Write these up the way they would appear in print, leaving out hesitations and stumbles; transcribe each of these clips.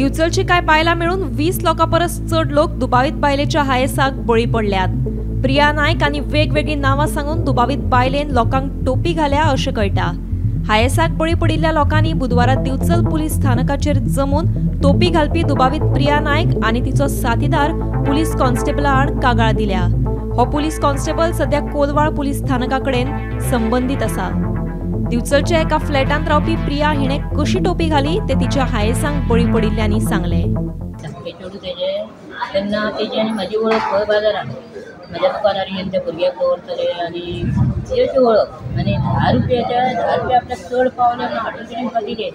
दिवचलची काय बायला मिळून 20 लोकांपरस चढ लोक दुबावित बायलेच्या हायेसाक बळी पडल्यात। प्रिया नायक आनी वेगवेगळी नावां सांगून दुबावित बायलेन लोकांक टोपी घाल्या अशें कळटा। हायेसाक बळी पडिल्ल्या लोकांनी बुधवारा दिवचल पुलीस स्थानकाचेर जमून टोपी घालपी दुबावित प्रिया नायक आनी तिचो साथीदार पुलीस कॉन्स्टेबला आड कागाळ दिल्या। हो पुलीस कॉन्स्टेबल सध्या कोलवाळ पुलीस स्थानकाकडेन संबंधित आसा। दिवचलच्या एका फ्लॅटांत रावपी प्रिया हिणे कशी टोपी घाली ते तिच्या हायेसांक बळी पडिल्ल्यांनी सांगले। तेन्ना तेजी आनी म्हाजी वळख खंय बाजारांत म्हाज्या दुकानार येवन ते भुरग्याक दवरतले आनी ती अशी वळख आनी 10 रुपया आपल्याक चड पावले म्हणून हाडून तेणी म्हाका दिले।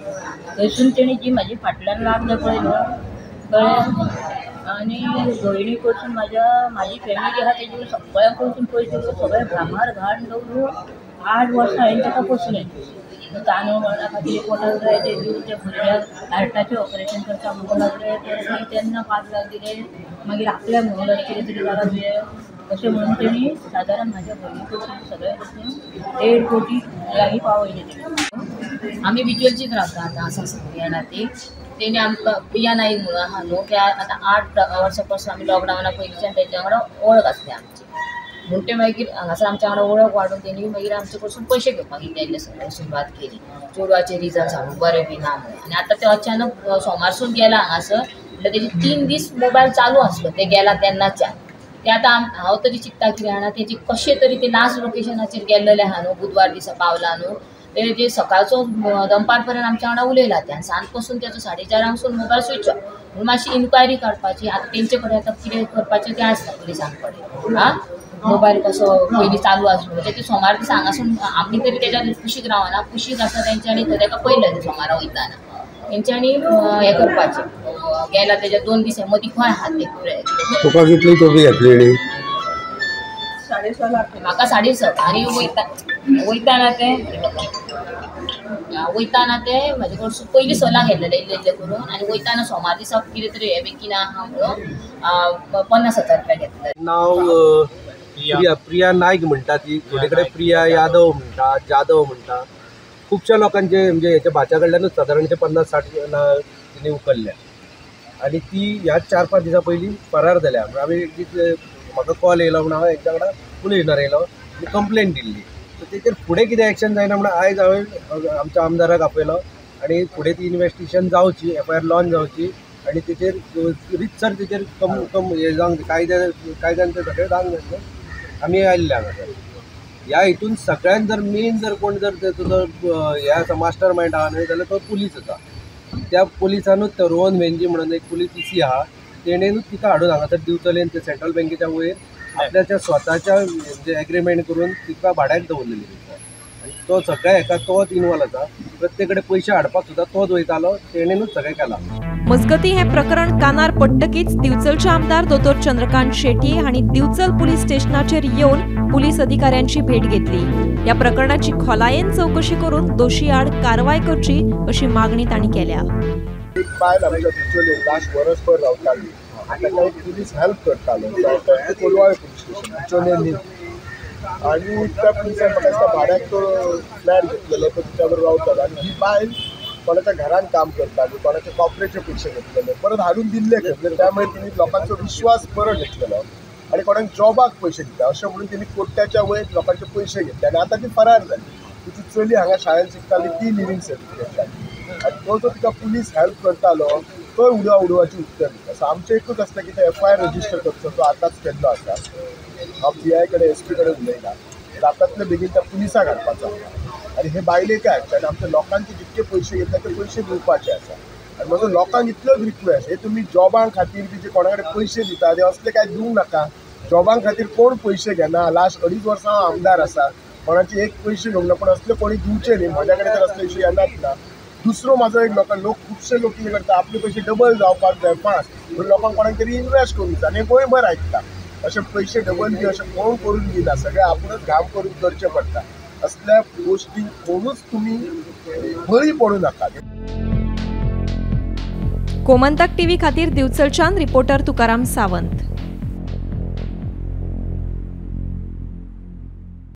थंयसून तेणी जी म्हाजी फाटल्यान लागले पळय न्हू कळ्ळें आनी भयणी कडसून म्हाजी फॅमिली आहा तेजे सगळ्यां कडसून पयशे सगळे भामार घाण दवरून 8 वर्सां हांवें ताका पोसलें। तांदूळ मळणा खातीर पोटाक जाय ते दिवन त्या भुरग्याक हार्टाचें ऑपरेशन करता म्हणून लागले तेन्ना 5 लाख दिले। मागीर आपल्याक म्हणून कितें तरी जालां तुवें अशें म्हणून तेणी सादारण म्हाज्या भयणी कडसून सगळे कडसून 1.5 कोटी लागीं पावयले तेणी। आमी बिचोलचीच रावता आतां आसा सगळ्या ती तेणी आमकां प्रिया नाईक म्हणून आहा न्हू त्या आतां 8 वर्सां पासून आमी लॉकडावना पयलींच्यान तेंच्या वांगडा वळख आसली आमची। म्हणटे मागीर हांगासर आमच्या वांगडा वळख वाडून तेणी मागीर आमचे कडसून पयशे घेवपाक इल्ले सगळे सुरवात केली। चेडवाचें रिजन सांगून बरें बी ना म्हणून आनी आतां ते अचानक सोमारसून गेला हांगासर म्हणल्यार तेजे 3 दीस मोबायल चालू आसलो ते गेला तेन्नाच्यान। ते आतां हांव तरी चिंतता कितें जाणा तेजी कशें तरी ते लास्ट लोकेशनाचेर गेल्लेले आहा न्हू बुधवार दिसा पावला न्हू ते सकाळचो दनपार पर्यंत आमच्या वांगडा उलयला ते आनी सांज पासून तेजो 4:30 मोबायल स्विच ऑफ म्हणून मातशी इन्क्वायरी काडपाची। आतां तेंचे कडेन आतां कितें करपाचें तें आसता पुलिसां कडेन हां मोबायल कसो पयलीं चालू आसलो म्हणजे ते सोमार दिसा हांगासून आमी तरी तेज्या कुशीक रावना कुशीक आसा तेंच्यांनी तेका पयलें ते सोमारा वयताना तेंच्यांनी हें करपाचें गेला तेज्या 2 दीस मदीं खंय आहा ते तुका कितली टोपी घातलेली? 6.5 लाख म्हाका 6.5 आनी वयताना ते म्हाजे कडसून पयलीं 6 लाख घेतलेले इल्ले करून आनी वयताना सोमार दिसा कितें तरी हे बेकिना आहा म्हणून 50,000 रुपया घेतले। नाव प्रिया नायक म्हणटा ती थोडे कडेन प्रिया यादव म्हणटा जाधव म्हणटा खुबश्या लोकांचे म्हणजे हेच्या भाच्या कडल्यानूच सादारणचे 50-60 तिने उखल्ल्या आनी ती ह्या 4-5 दिसां पयलीं फरार जाल्या। आमी म्हाका कॉल येयलो म्हणून हांवें हेच्या वांगडा पुलीस स्टेशनार येयलो आनी कंप्लेन दिल्ली। सो तेचेर फुडें कितें एक्शन जायना म्हणून आयज हांवें आमच्या आमदाराक आपयलो आनी फुडें ती इन्वेस्टिगेशन जावची FIR लॉन्च जावची आनी तेचेर रितसर तेचेर हे जावंक कायद्यान ते सगळें जावंक जाय आमी आयिल्ले हांगासर। ह्या हितून सगळ्यान जर मेन जर कोण जर तेजो हे आसा मास्टर मायंड आहा न्हय जाल्यार तो पुलीस आसा। त्या पुलिसानूच तो रोहन वेंजी म्हणून एक पुलीस PC आहा तेणेनूच तिका हाडून हांगासर दिवचलेन ते सेंट्रल बँकेच्या वयर आपल्याच्या स्वताच्या म्हणजे एग्रीमेंट करून तिका भाड्याक दवरलेली आनी तो सगळ्या हेका तोच इनवॉल्व आसा। प्रत्येक कडेन पयशे हाडपाक सुद्दां तोच वयतालो तेणेनूच सगळें केलां। मजगती हे प्रकरण कानार पडटकीच दिवचलचे आमदार दोतोर चंद्रकांत शेट्टी हांणी दिवचल पुलीस स्टेशनाचेर येवन पुलीस अधिकाऱ्यांची भेट घेतली। या प्रकरणाची खोलायेन चौकशी करून दोशी आड कारवाय करची अशी मागणी तांणी केल्या। एक बायल आमच्या दिवचले लास्ट वर्सभर रावताली ताका पुलीस हेल्प करतालो कोलवाळे पुलीस स्टेशन दिवचलेंनी आनी त्या पुलिसान म्हाका दिसता भाड्याक तो फ्लॅट घेतलेलो तो तिच्या बरोबर रावतालो आनी ही बायल कोणाच्या घरान काम करताली कोणाचे कॉपरेचे पयशे घेतलेले परत हाडून दिल्ले घेतले त्यामुळे तिणी लोकांचो विश्वास बरो घेतलेलो आनी कोणाक जॉबाक पयशे दिता अशें म्हणून तिणी कोट्याच्या वयर लोकांचे पयशे घेतले आनी आतां ती फरार जाली। तिची चली हांगा शाळेंत शिकताली ती लिव्हिंग सर्टिफिकेट जाली आनी तो जो तिका पुलीस हेल्प करतालो तो उडोवाची उत्तर दिता। सो आमचें एकूच आसता की तो FIR रजिस्टर करचो तो आतांच केल्लो आसा। हांव PI कडेन SP कडेन उलयला जातातले बेगीन त्या पुलिसाक हाडपाचो आनी हे बायलेक हाडचे आनी आमच्या लोकांचे जितके पयशे घेतले ते पयशे दिवपाचे आसा। आनी म्हजो लोकांक इतलोच रिक्वेस्ट हे तुमी जॉबां खातीर बी जे कोणा कडेन पयशे दिता ते असले कांय दिवंक नाका। जॉबां खातीर कोण पयशे घेना लास्ट 2.5 वर्सां हांव आमदार आसा कोणाचे एक पयशे घेवंक ना पूण असले कोणी दिवचे न्ही म्हज्या कडेन तर असले इशू येनात ना। दुसरो म्हाजो एक लोक खुबशे लोक कितें करता आपले पयशे डबल जावपाक जाय फास्ट म्हणून लोकांक कोणाक तरी इन्वेस्ट करूंक जाय आनी गोंयभर आयकता अशे पयशे डबल बी अशें कोण करून दिना सगळे आपुणूच घाम करून करचे पडटा। असल्या गोष्टी कोणूच तुमी बळी पडूं नाका। कोमंतक TV खातीर दिवचलच्यान रिपोर्टर तुकाराम सावंत।